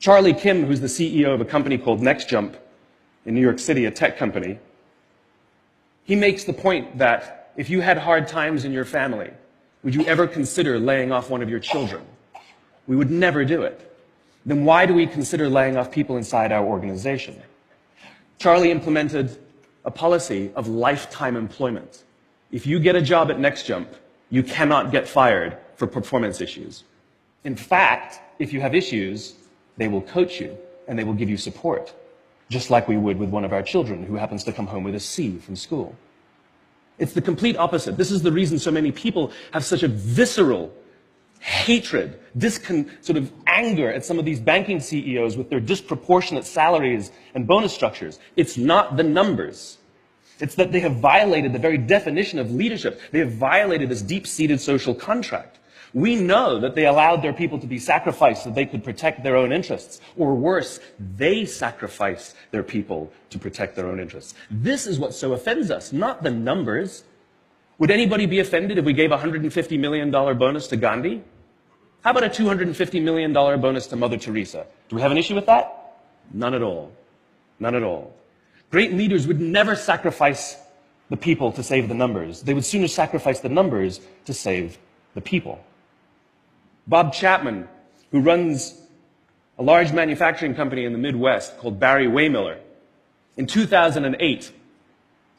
Charlie Kim, who's the CEO of a company called NextJump in New York City, a tech company, he makes the point that if you had hard times in your family, would you ever consider laying off one of your children? We would never do it. Then why do we consider laying off people inside our organization? Charlie implemented a policy of lifetime employment. If you get a job at NextJump, you cannot get fired for performance issues. In fact, if you have issues, they will coach you and they will give you support, just like we would with one of our children who happens to come home with a C from school. It's the complete opposite. This is the reason so many people have such a visceral hatred, sort of anger at some of these banking CEOs with their disproportionate salaries and bonus structures. It's not the numbers. It's that they have violated the very definition of leadership. They have violated this deep-seated social contract. We know that they allowed their people to be sacrificed so they could protect their own interests. Or worse, they sacrificed their people to protect their own interests. This is what so offends us, not the numbers. Would anybody be offended if we gave a $150 million bonus to Gandhi? How about a $250 million bonus to Mother Teresa? Do we have an issue with that? None at all. None at all. Great leaders would never sacrifice the people to save the numbers. They would sooner sacrifice the numbers to save the people. Bob Chapman, who runs a large manufacturing company in the Midwest called Barry Waymiller, in 2008,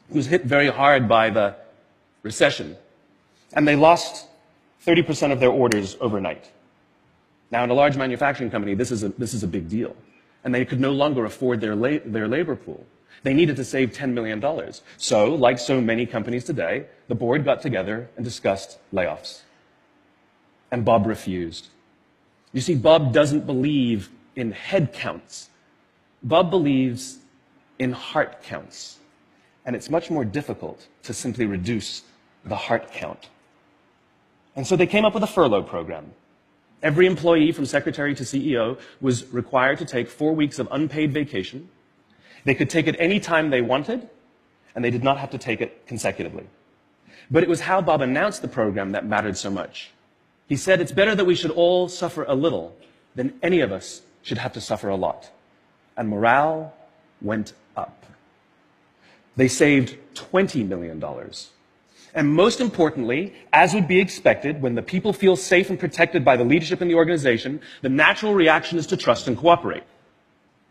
was hit very hard by the recession, and they lost 30% of their orders overnight. Now, in a large manufacturing company, this is a big deal, and they could no longer afford their labor pool. They needed to save $10 million. So, like so many companies today, the board got together and discussed layoffs. And Bob refused. You see, Bob doesn't believe in head counts. Bob believes in heart counts. And it's much more difficult to simply reduce the heart count. And so they came up with a furlough program. Every employee from secretary to CEO was required to take 4 weeks of unpaid vacation. They could take it any time they wanted, and they did not have to take it consecutively. But it was how Bob announced the program that mattered so much. He said, it's better that we should all suffer a little than any of us should have to suffer a lot. And morale went up. They saved $20 million. And most importantly, as would be expected, when the people feel safe and protected by the leadership in the organization, the natural reaction is to trust and cooperate.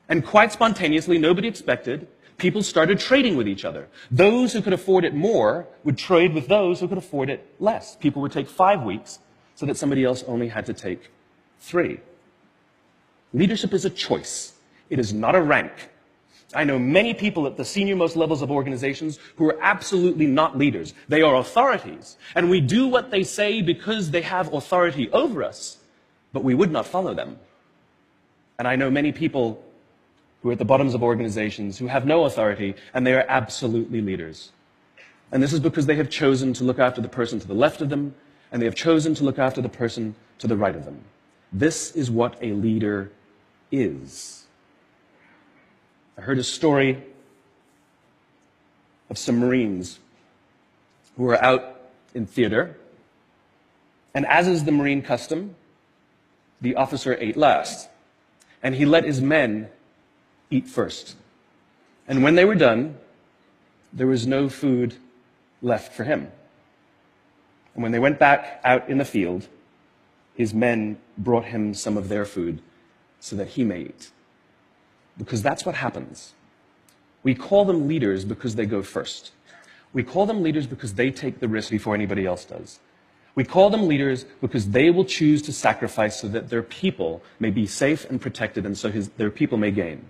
And quite spontaneously, nobody expected, people started trading with each other. Those who could afford it more would trade with those who could afford it less. People would take 5 weeks so that somebody else only had to take 3. Leadership is a choice. It is not a rank. I know many people at the senior-most levels of organizations who are absolutely not leaders. They are authorities. And we do what they say because they have authority over us, but we would not follow them. And I know many people who are at the bottoms of organizations who have no authority, and they are absolutely leaders. And this is because they have chosen to look after the person to the left of them, and they have chosen to look after the person to the right of them. This is what a leader is. I heard a story of some Marines who were out in theater, and as is the Marine custom, the officer ate last, and he let his men eat first. And when they were done, there was no food left for him. And when they went back out in the field, his men brought him some of their food so that he may eat. Because that's what happens. We call them leaders because they go first. We call them leaders because they take the risk before anybody else does. We call them leaders because they will choose to sacrifice so that their people may be safe and protected, and so their people may gain.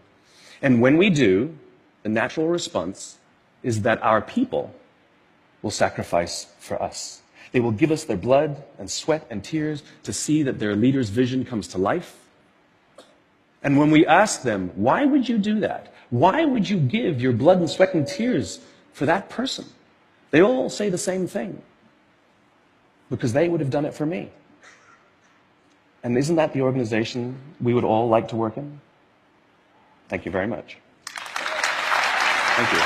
And when we do, the natural response is that our people will sacrifice for us. They will give us their blood and sweat and tears to see that their leader's vision comes to life. And when we ask them, why would you do that? Why would you give your blood and sweat and tears for that person? They all say the same thing. Because they would have done it for me. And isn't that the organization we would all like to work in? Thank you very much. Thank you.